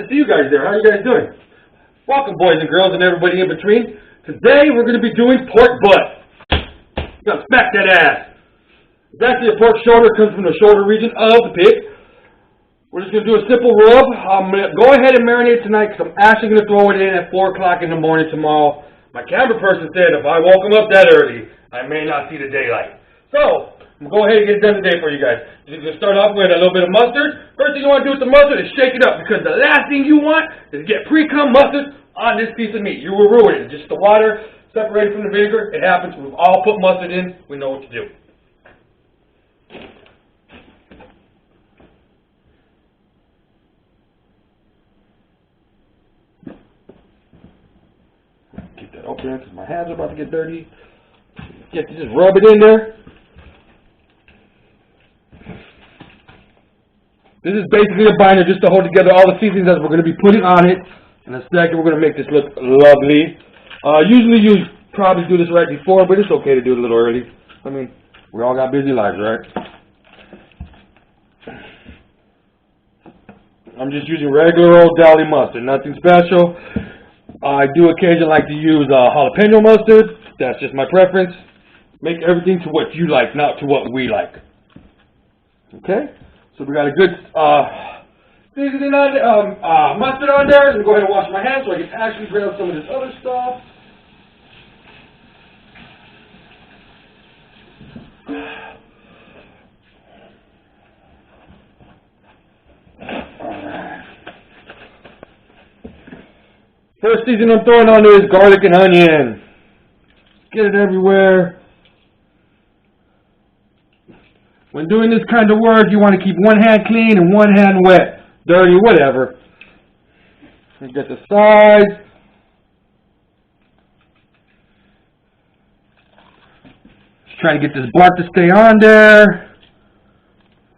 see you guys there. How you guys doing? Welcome, boys and girls and everybody in between. Today, we're going to be doing pork butt. You gotta smack that ass. It's actually a pork shoulder. It comes from the shoulder region of the pig. We're just going to do a simple rub. I'm going to go ahead and marinate tonight because I'm actually going to throw it in at 4 o'clock in the morning tomorrow. My camera person said if I woke him up that early, I may not see the daylight. So, I'm going to go ahead and get it done today for you guys. You're going to start off with a little bit of mustard. First thing you want to do with the mustard is shake it up because the last thing you want is get pre-cum mustard on this piece of meat. You will ruin it. Just the water separated from the vinegar. It happens. We've all put mustard in. We know what to do. Keep that open because my hands are about to get dirty. Just rub it in there. This is basically a binder just to hold together all the seasonings that we're going to be putting on it. In a second, we're going to make this look lovely. Usually you probably do this right before, but it's okay to do it a little early. I mean, we all got busy lives, right? I'm just using regular old deli mustard, nothing special. I do occasionally like to use jalapeno mustard. That's just my preference. Make everything to what you like, not to what we like. Okay? So we got a good seasoning on, mustard on there. I'm going to go ahead and wash my hands so I can actually grab some of this other stuff. First seasoning I'm throwing on there is garlic and onion. Get it everywhere. When doing this kind of work, you want to keep one hand clean and one hand wet, dirty, whatever. You get the sides. Just trying to get this bark to stay on there.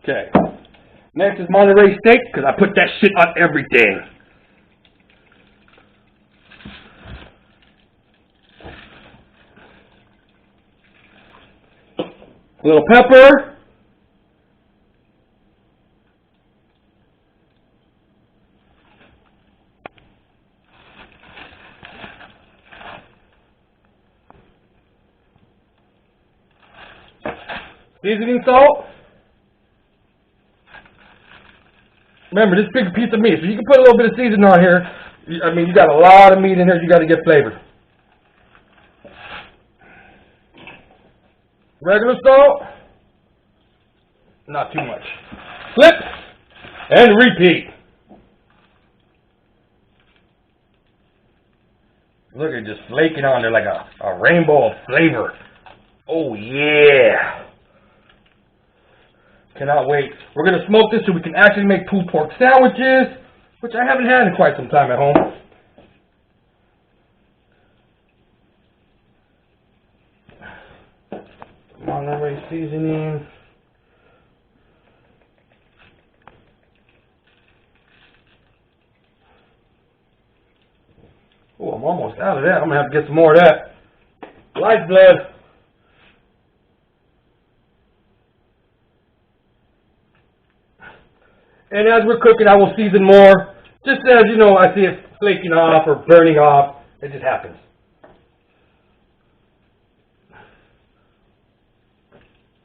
Okay. Next is Monterey steak, because I put that shit on everything. A little pepper. Seasoning salt. Remember, this big piece of meat, so you can put a little bit of seasoning on here. I mean, you got a lot of meat in here. You got to get flavor. Regular salt. Not too much. Flip and repeat. Look at it just flaking on there like a rainbow of flavor. Oh, yeah. Cannot wait. We're going to smoke this so we can actually make pulled pork sandwiches, which I haven't had in quite some time at home. Monterey seasoning. Oh, I'm almost out of that. I'm going to have to get some more of that. Lifeblood. And as we're cooking, I will season more. Just as, you know, I see it flaking off or burning off. It just happens.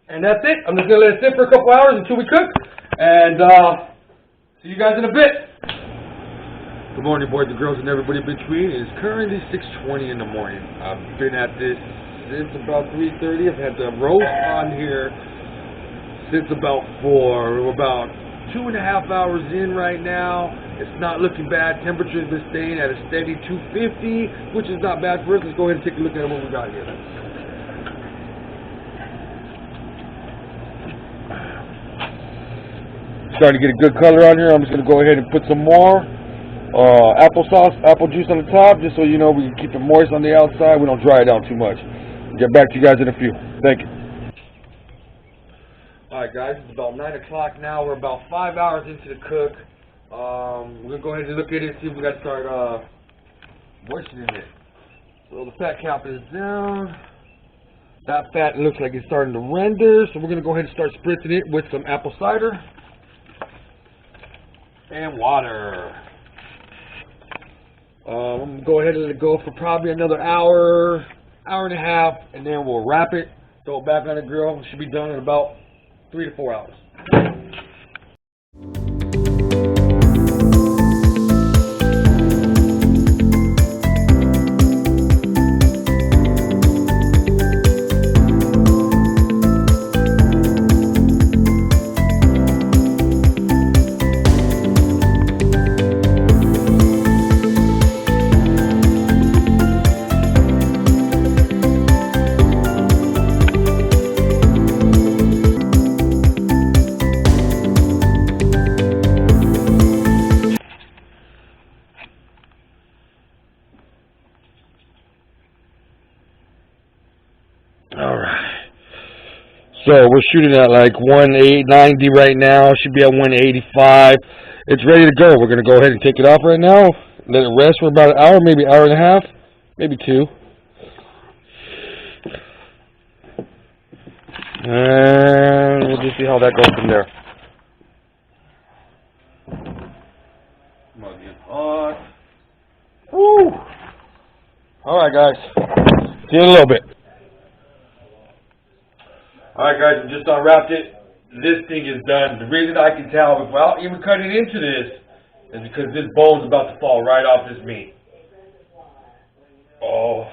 And that's it. I'm just going to let it sit for a couple hours until we cook. And see you guys in a bit. Good morning, boys and girls and everybody in between. It is currently 6:20 in the morning. I've been at this since about 3:30. I've had the roast on here since about 4. We're about 2.5 hours in right now. It's not looking bad. Temperature has been staying at a steady 250, which is not bad for us. Let's go ahead and take a look at what we got here. Starting to get a good color on here. I'm just going to go ahead and put some more apple juice on the top, just so you know we can keep it moist on the outside. We don't dry it out too much. Get back to you guys in a few. Thank you. Alright guys, it's about 9 o'clock now. We're about 5 hours into the cook. We're going to go ahead and look at it and see if we got to start moistening it. So the fat cap is down. That fat looks like it's starting to render, so we're going to go ahead and start spritzing it with some apple cider and water. I'm going to go ahead and let it go for probably another hour, hour and a half, and then we'll wrap it, throw it back on the grill. It should be done in about 3 to 4 hours. Alright, so we're shooting at like 190 right now. Should be at 185. It's ready to go. We're going to go ahead and take it off right now. Let it rest for about an hour, maybe hour and a half, maybe 2. And we'll just see how that goes from there. I'm going to get hot. Woo! Alright guys, see you in a little bit. Alright guys, we just unwrapped it. This thing is done. The reason I can tell without even cutting into this is because this bone's about to fall right off this meat. Oh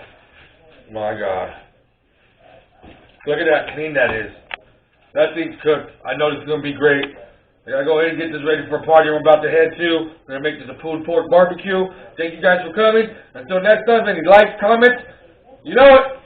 my god. Look at that clean that is. That thing's cooked. I know this is going to be great. I gotta go ahead and get this ready for a party I'm about to head to. I'm going to make this a pulled pork barbecue. Thank you guys for coming. Until next time, any likes, comments, you know it.